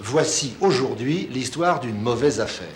Voici aujourd'hui l'histoire d'une mauvaise affaire.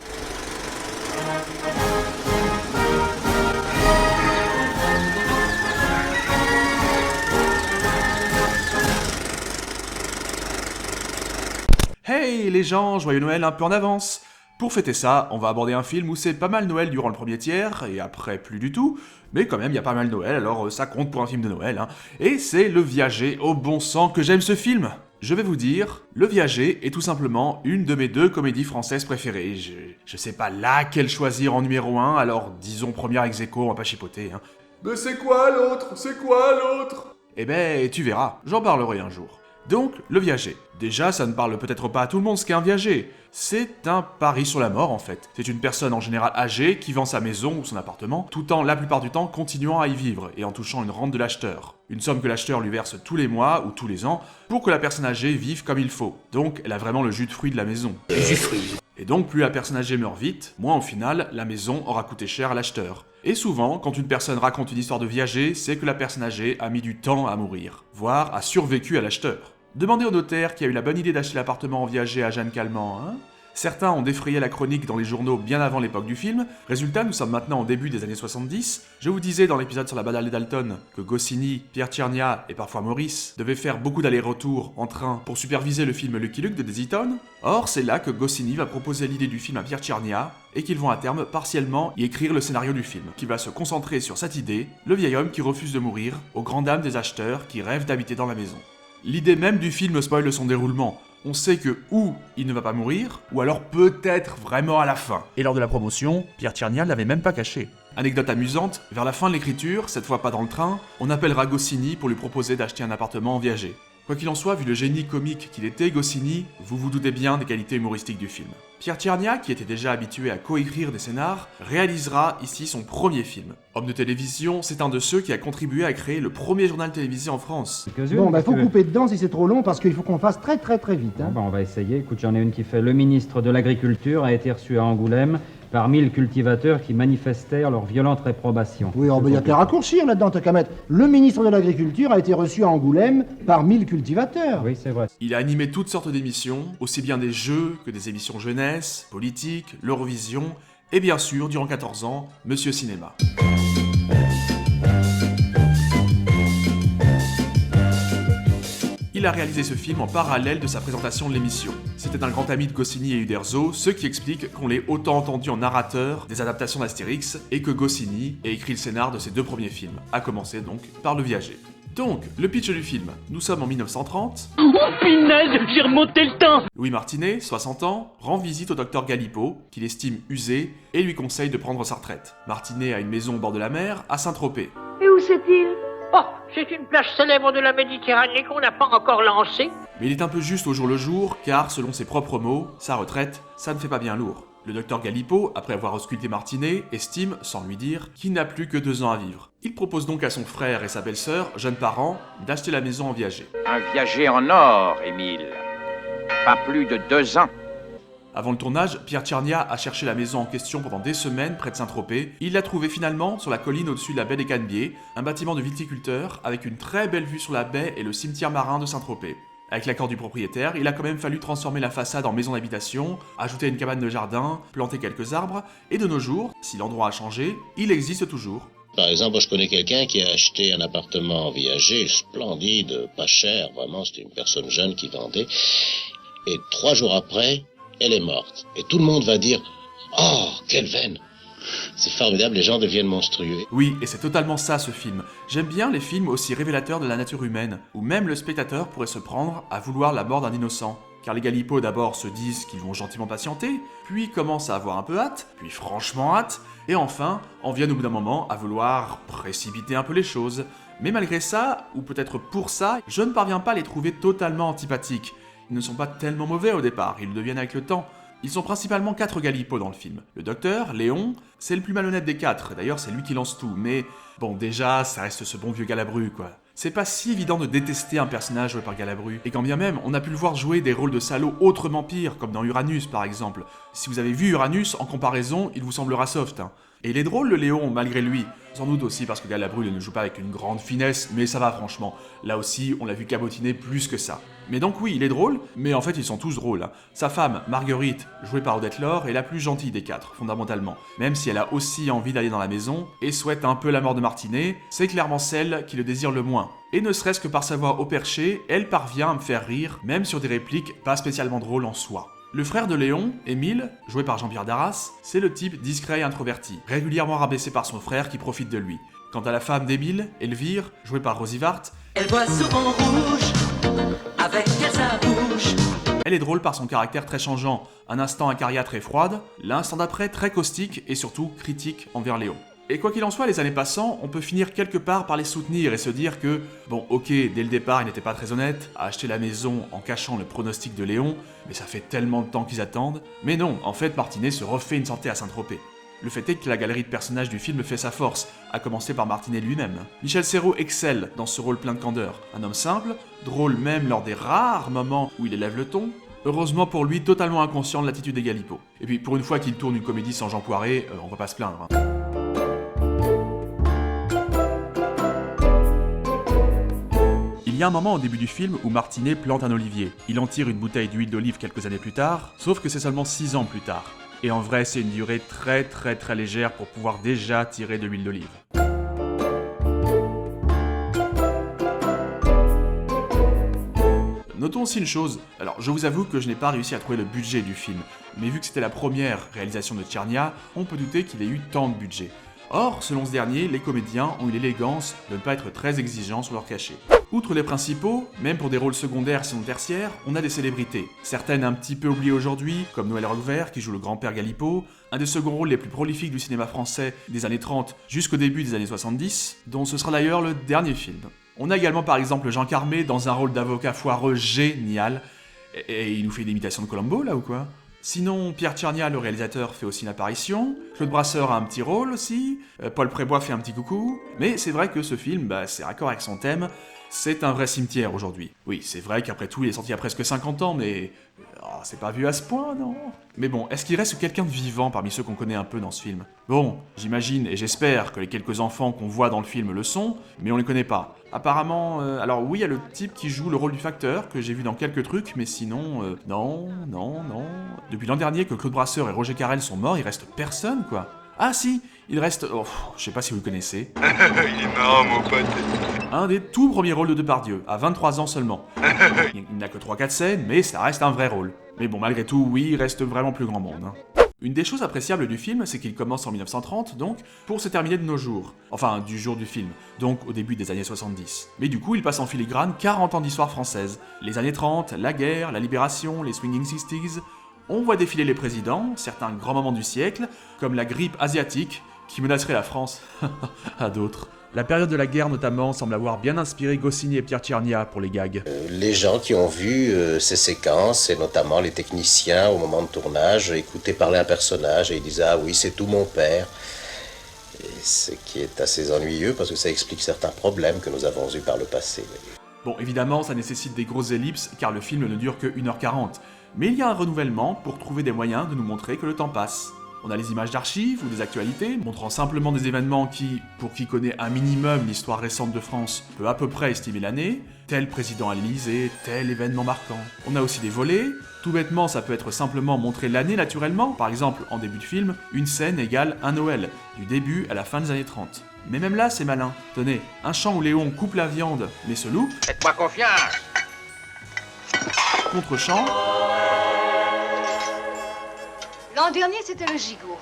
Hey les gens, joyeux Noël un peu en avance. Pour fêter ça, on va aborder un film où c'est pas mal Noël durant le premier tiers, et après plus du tout, mais quand même il y a pas mal Noël, alors ça compte pour un film de Noël, hein. Et c'est Le Viager, au bon sang que j'aime ce film. Je vais vous dire, Le Viager est tout simplement une de mes deux comédies françaises préférées. Je sais pas laquelle choisir en numéro 1, alors disons première ex aequo, on va pas chipoter, hein. Mais c'est quoi l'autre? C'est quoi l'autre? Eh ben, tu verras, j'en parlerai un jour. Donc, Le Viager. Déjà, ça ne parle peut-être pas à tout le monde ce qu'est un viager. C'est un pari sur la mort en fait. C'est une personne en général âgée qui vend sa maison ou son appartement, tout en la plupart du temps continuant à y vivre et en touchant une rente de l'acheteur. Une somme que l'acheteur lui verse tous les mois ou tous les ans pour que la personne âgée vive comme il faut. Donc, elle a vraiment le jus de fruits de la maison. Le jus de fruits. Et donc, plus la personne âgée meurt vite, moins au final, la maison aura coûté cher à l'acheteur. Et souvent, quand une personne raconte une histoire de viager, c'est que la personne âgée a mis du temps à mourir, voire a survécu à l'acheteur. Demandez au notaire qui a eu la bonne idée d'acheter l'appartement en viager à Jeanne Calment, hein. Certains ont défrayé la chronique dans les journaux bien avant l'époque du film. Résultat, nous sommes maintenant au début des années 70. Je vous disais dans l'épisode sur la bataille d'Alton que Goscinny, Pierre Tchernia et parfois Maurice devaient faire beaucoup d'allers-retours en train pour superviser le film Lucky Luke de Daisy Town. Or, c'est là que Goscinny va proposer l'idée du film à Pierre Tchernia et qu'ils vont à terme partiellement y écrire le scénario du film, qui va se concentrer sur cette idée, le vieil homme qui refuse de mourir, aux grandes dames des acheteurs qui rêvent d'habiter dans la maison. L'idée même du film spoile son déroulement. On sait que ou il ne va pas mourir, ou alors peut-être vraiment à la fin. Et lors de la promotion, Pierre Tchernia ne l'avait même pas caché. Anecdote amusante, vers la fin de l'écriture, cette fois pas dans le train, on appellera Goscinny pour lui proposer d'acheter un appartement en viager. Quoi qu'il en soit, vu le génie comique qu'il était, Goscinny, vous vous doutez bien des qualités humoristiques du film. Pierre Tchernia, qui était déjà habitué à coécrire des scénars, réalisera ici son premier film. Homme de télévision, c'est un de ceux qui a contribué à créer le premier journal télévisé en France. Bon, faut couper dedans si c'est trop long parce qu'il faut qu'on fasse très vite. Hein. Bon, on va essayer. Écoute, j'en ai une qui fait: le ministre de l'Agriculture a été reçu à Angoulême par 1000 cultivateurs qui manifestèrent leur violente réprobation. Oui, il y a qu'à raccourcir là-dedans, t'as qu'à mettre. Le ministre de l'Agriculture a été reçu à Angoulême par 1000 cultivateurs. Oui, c'est vrai. Il a animé toutes sortes d'émissions, aussi bien des jeux que des émissions jeunesse, politique, l'Eurovision, et bien sûr, durant 14 ans, Monsieur Cinéma. Il a réalisé ce film en parallèle de sa présentation de l'émission. C'était un grand ami de Goscinny et Uderzo, ce qui explique qu'on l'ait autant entendu en narrateur des adaptations d'Astérix et que Goscinny ait écrit le scénar de ses deux premiers films, à commencer donc par Le Viager. Donc, le pitch du film. Nous sommes en 1930. Oh punaise, j'ai remonté le temps! Louis Martinet, 60 ans, rend visite au docteur Galipeau, qu'il estime usé, et lui conseille de prendre sa retraite. Martinet a une maison au bord de la mer, à Saint-Tropez. Et où c'est-il? Oh, c'est une plage célèbre de la Méditerranée qu'on n'a pas encore lancée. Mais il est un peu juste au jour le jour, car, selon ses propres mots, sa retraite, ça ne fait pas bien lourd. Le docteur Galipeau, après avoir ausculté Martinet, estime, sans lui dire, qu'il n'a plus que 2 ans à vivre. Il propose donc à son frère et sa belle-sœur, jeunes parents, d'acheter la maison en viager. Un viager en or, Émile. Pas plus de 2 ans. Avant le tournage, Pierre Tchernia a cherché la maison en question pendant des semaines près de Saint-Tropez. Il l'a trouvée finalement sur la colline au-dessus de la baie des Canebiers, un bâtiment de viticulteur avec une très belle vue sur la baie et le cimetière marin de Saint-Tropez. Avec l'accord du propriétaire, il a quand même fallu transformer la façade en maison d'habitation, ajouter une cabane de jardin, planter quelques arbres, et de nos jours, si l'endroit a changé, il existe toujours. Par exemple, je connais quelqu'un qui a acheté un appartement en viager, splendide, pas cher, vraiment, c'était une personne jeune qui vendait, et 3 jours après, elle est morte. Et tout le monde va dire « Oh, quelle veine !» C'est formidable, les gens deviennent monstrueux. Oui, et c'est totalement ça ce film. J'aime bien les films aussi révélateurs de la nature humaine, où même le spectateur pourrait se prendre à vouloir la mort d'un innocent. Car les Galipeaux d'abord se disent qu'ils vont gentiment patienter, puis commencent à avoir un peu hâte, puis franchement hâte, et enfin en viennent au bout d'un moment à vouloir précipiter un peu les choses. Mais malgré ça, ou peut-être pour ça, je ne parviens pas à les trouver totalement antipathiques. Ils ne sont pas tellement mauvais au départ, ils le deviennent avec le temps. Ils sont principalement 4 Galipeaux dans le film. Le docteur, Léon, c'est le plus malhonnête des 4, d'ailleurs c'est lui qui lance tout, mais bon déjà, ça reste ce bon vieux Galabru quoi. C'est pas si évident de détester un personnage joué par Galabru, et quand bien même, on a pu le voir jouer des rôles de salauds autrement pires, comme dans Uranus par exemple. Si vous avez vu Uranus, en comparaison, il vous semblera soft, hein. Et il est drôle le Léon, malgré lui. Sans doute aussi parce que Galabru ne joue pas avec une grande finesse, mais ça va franchement. Là aussi, on l'a vu cabotiner plus que ça. Mais donc oui, il est drôle, mais en fait ils sont tous drôles. Hein. Sa femme, Marguerite, jouée par Odette Laure, est la plus gentille des quatre, fondamentalement. Même si elle a aussi envie d'aller dans la maison, et souhaite un peu la mort de Martinet, c'est clairement celle qui le désire le moins. Et ne serait-ce que par sa voix au perché, elle parvient à me faire rire, même sur des répliques pas spécialement drôles en soi. Le frère de Léon, Émile, joué par Jean-Pierre Darras, c'est le type discret et introverti, régulièrement rabaissé par son frère qui profite de lui. Quant à la femme d'Émile, Elvire, jouée par Rosy Vart, elle voit souvent rouge, avec elle sa bouche. Elle est drôle par son caractère très changeant, un instant acariâtre et froide, l'instant d'après très caustique et surtout critique envers Léon. Et quoi qu'il en soit, les années passant, on peut finir quelque part par les soutenir et se dire que, bon ok, dès le départ ils n'étaient pas très honnêtes, à acheter la maison en cachant le pronostic de Léon, mais ça fait tellement de temps qu'ils attendent. Mais non, en fait Martinet se refait une santé à Saint-Tropez. Le fait est que la galerie de personnages du film fait sa force, à commencer par Martinet lui-même. Michel Serrault excelle dans ce rôle plein de candeur. Un homme simple, drôle même lors des rares moments où il élève le ton, heureusement pour lui totalement inconscient de l'attitude des Galipots. Et puis pour une fois qu'il tourne une comédie sans Jean Poiret, on va pas se plaindre. Hein. Il y a un moment au début du film où Martinet plante un olivier. Il en tire une bouteille d'huile d'olive quelques années plus tard, sauf que c'est seulement 6 ans plus tard. Et en vrai, c'est une durée très légère pour pouvoir déjà tirer de l'huile d'olive. Notons aussi une chose, alors je vous avoue que je n'ai pas réussi à trouver le budget du film, mais vu que c'était la première réalisation de Tchernia, on peut douter qu'il ait eu tant de budget. Or, selon ce dernier, les comédiens ont eu l'élégance de ne pas être très exigeants sur leur cachet. Outre les principaux, même pour des rôles secondaires sinon tertiaires, on a des célébrités. Certaines un petit peu oubliées aujourd'hui, comme Noël Roquevert qui joue le grand-père Galipot, un des seconds rôles les plus prolifiques du cinéma français des années 30 jusqu'au début des années 70, dont ce sera d'ailleurs le dernier film. On a également par exemple Jean Carmé dans un rôle d'avocat foireux génial, et il nous fait une imitation de Columbo là ou quoi ? Sinon, Pierre Tchernia, le réalisateur, fait aussi une apparition, Claude Brasseur a un petit rôle aussi, Paul Prébois fait un petit coucou, mais c'est vrai que ce film, c'est raccord avec son thème, c'est un vrai cimetière aujourd'hui. Oui, c'est vrai qu'après tout, il est sorti il y a presque 50 ans, mais... c'est pas vu à ce point, non ? Mais bon, est-ce qu'il reste quelqu'un de vivant parmi ceux qu'on connaît un peu dans ce film ? Bon, j'imagine et j'espère que les quelques enfants qu'on voit dans le film le sont, mais on les connaît pas. Apparemment, alors oui, il y a le type qui joue le rôle du facteur, que j'ai vu dans quelques trucs, mais sinon, non. Depuis l'an dernier que Claude Brasseur et Roger Carrel sont morts, il reste personne, quoi. Ah si, il reste... je sais pas si vous le connaissez. Il est marrant, mon pote. Un des tout premiers rôles de Depardieu, à 23 ans seulement. Il n'a que 3-4 scènes, mais ça reste un vrai rôle. Mais bon, malgré tout, oui, il reste vraiment plus grand monde. Hein. Une des choses appréciables du film, c'est qu'il commence en 1930, donc, pour se terminer de nos jours. Enfin, du jour du film, donc au début des années 70. Mais du coup, il passe en filigrane 40 ans d'histoire française. Les années 30, la guerre, la libération, les swinging 60s... On voit défiler les présidents, certains grands moments du siècle, comme la grippe asiatique, qui menacerait la France, à d'autres. La période de la guerre notamment semble avoir bien inspiré Goscinny et Pierre Tchernia pour les gags. Les gens qui ont vu ces séquences, et notamment les techniciens au moment de tournage, écoutaient parler un personnage et ils disaient « Ah oui, c'est tout mon père ». Ce qui est assez ennuyeux parce que ça explique certains problèmes que nous avons eus par le passé. Bon, évidemment, ça nécessite des grosses ellipses car le film ne dure que 1h40. Mais il y a un renouvellement pour trouver des moyens de nous montrer que le temps passe. On a les images d'archives ou des actualités, montrant simplement des événements qui, pour qui connaît un minimum l'histoire récente de France, peut à peu près estimer l'année, tel président à l'Élysée, tel événement marquant. On a aussi des volets, tout bêtement ça peut être simplement montrer l'année naturellement, par exemple en début de film, une scène égale un Noël, du début à la fin des années 30. Mais même là c'est malin. Tenez, un champ où Léon coupe la viande mais se loupe. Faites-moi confiance. Contre-champ. L'an dernier, c'était le gigot.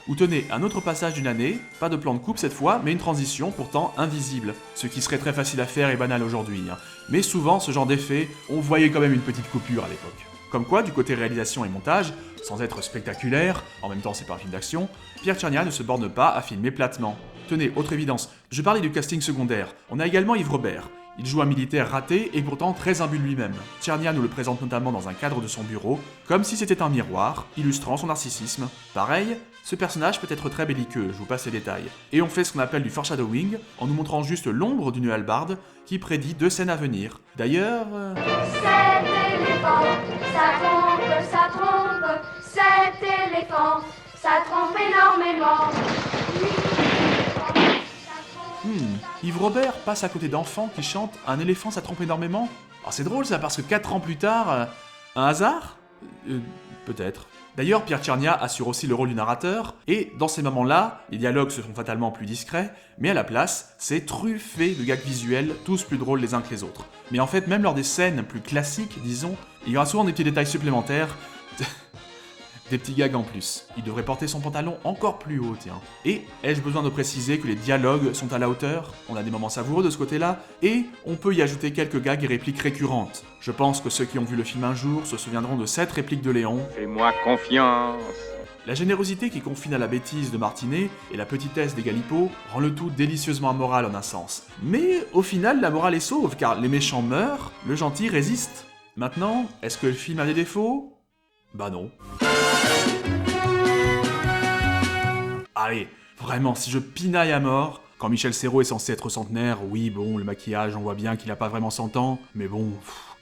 Ou tenez, un autre passage d'une année, pas de plan de coupe cette fois, mais une transition pourtant invisible, ce qui serait très facile à faire et banal aujourd'hui. Mais souvent, ce genre d'effet, on voyait quand même une petite coupure à l'époque. Comme quoi, du côté réalisation et montage, sans être spectaculaire, en même temps c'est pas un film d'action, Pierre Tchernia ne se borne pas à filmer platement. Tenez, autre évidence, je parlais du casting secondaire, on a également Yves Robert. Il joue un militaire raté et pourtant très imbu de lui-même. Tchernia nous le présente notamment dans un cadre de son bureau, comme si c'était un miroir, illustrant son narcissisme. Pareil, ce personnage peut être très belliqueux, je vous passe les détails. Et on fait ce qu'on appelle du foreshadowing, en nous montrant juste l'ombre d'une hallebarde qui prédit 2 scènes à venir. D'ailleurs... Cet éléphant, ça trompe, cet éléphant, ça trompe énormément. Yves Robert passe à côté d'enfants qui chantent « Un éléphant, ça trompe énormément ». Alors c'est drôle ça, parce que 4 ans plus tard... un hasard Peut-être. D'ailleurs, Pierre Tchernia assure aussi le rôle du narrateur, et dans ces moments-là, les dialogues se font fatalement plus discrets, mais à la place, c'est truffé de gags visuels, tous plus drôles les uns que les autres. Mais en fait, même lors des scènes plus classiques, disons, il y aura souvent des petits détails supplémentaires, des petits gags en plus. Il devrait porter son pantalon encore plus haut, tiens. Et ai-je besoin de préciser que les dialogues sont à la hauteur? On a des moments savoureux de ce côté-là, et on peut y ajouter quelques gags et répliques récurrentes. Je pense que ceux qui ont vu le film un jour se souviendront de cette réplique de Léon. Fais-moi confiance. La générosité qui confine à la bêtise de Martinet et la petitesse des Galipots rend le tout délicieusement amoral en un sens. Mais au final, la morale est sauve, car les méchants meurent, le gentil résiste. Maintenant, est-ce que le film a des défauts? Bah non. Allez, vraiment, si je pinaille à mort, quand Michel Serrault est censé être centenaire, oui, bon, le maquillage, on voit bien qu'il a pas vraiment 100 ans, mais bon,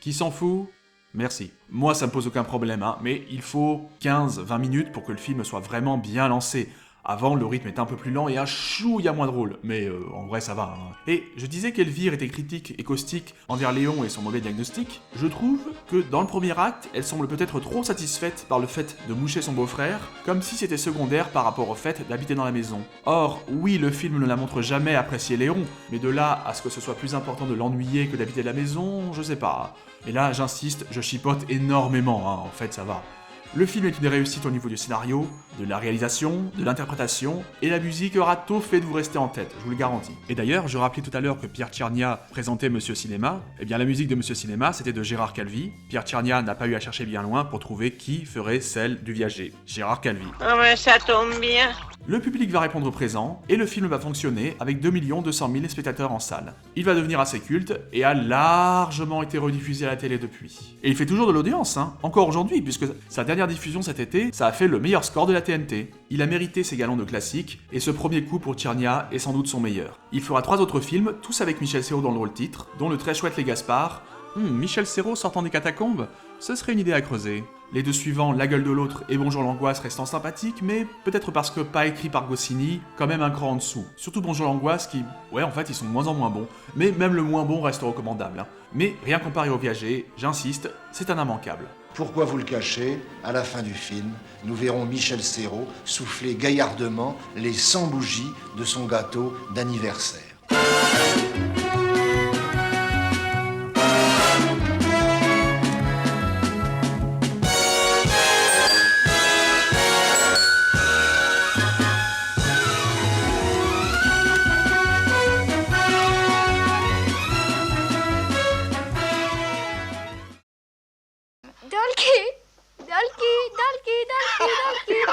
qui s'en fout? Merci. Moi, ça me pose aucun problème, hein, mais il faut 15-20 minutes pour que le film soit vraiment bien lancé. Avant, le rythme est un peu plus lent et un chouïa moins drôle, mais en vrai ça va. Hein. Et je disais qu'Elvire était critique et caustique envers Léon et son mauvais diagnostic. Je trouve que dans le premier acte, elle semble peut-être trop satisfaite par le fait de moucher son beau-frère, comme si c'était secondaire par rapport au fait d'habiter dans la maison. Or, oui, le film ne la montre jamais apprécier Léon, mais de là à ce que ce soit plus important de l'ennuyer que d'habiter la maison, je sais pas. Et là, j'insiste, je chipote énormément, hein, en fait ça va. Le film est une réussite au niveau du scénario, de la réalisation, de l'interprétation, et la musique aura tout fait de vous rester en tête, je vous le garantis. Et d'ailleurs, je rappelais tout à l'heure que Pierre Tchernia présentait Monsieur Cinéma, et bien la musique de Monsieur Cinéma, c'était de Gérard Calvi. Pierre Tchernia n'a pas eu à chercher bien loin pour trouver qui ferait celle du viager. Gérard Calvi. Ah mais ça tombe bien. Le public va répondre présent, et le film va fonctionner avec 2 200 000 spectateurs en salle. Il va devenir assez culte, et a largement été rediffusé à la télé depuis. Et il fait toujours de l'audience, hein, encore aujourd'hui, puisque sa dernière diffusion cet été, ça a fait le meilleur score de la TNT. Il a mérité ses galons de classique, et ce premier coup pour Tchernia est sans doute son meilleur. Il fera 3 autres films, tous avec Michel Serrault dans le rôle titre, dont le très chouette Les Gaspard. Michel Serrault sortant des catacombes, ce serait une idée à creuser. Les 2 suivants, La gueule de l'autre et Bonjour l'angoisse restant sympathiques, mais peut-être parce que pas écrit par Goscinny, quand même un cran en dessous. Surtout Bonjour l'angoisse qui, ouais en fait ils sont de moins en moins bons, mais même le moins bon reste recommandable. Hein. Mais rien comparé au viager, j'insiste, c'est un immanquable. Pourquoi vous le cachez? À la fin du film, nous verrons Michel Serrault souffler gaillardement les 100 bougies de son gâteau d'anniversaire. Dolky, Dolky, Dolky, Dolky, Dolky.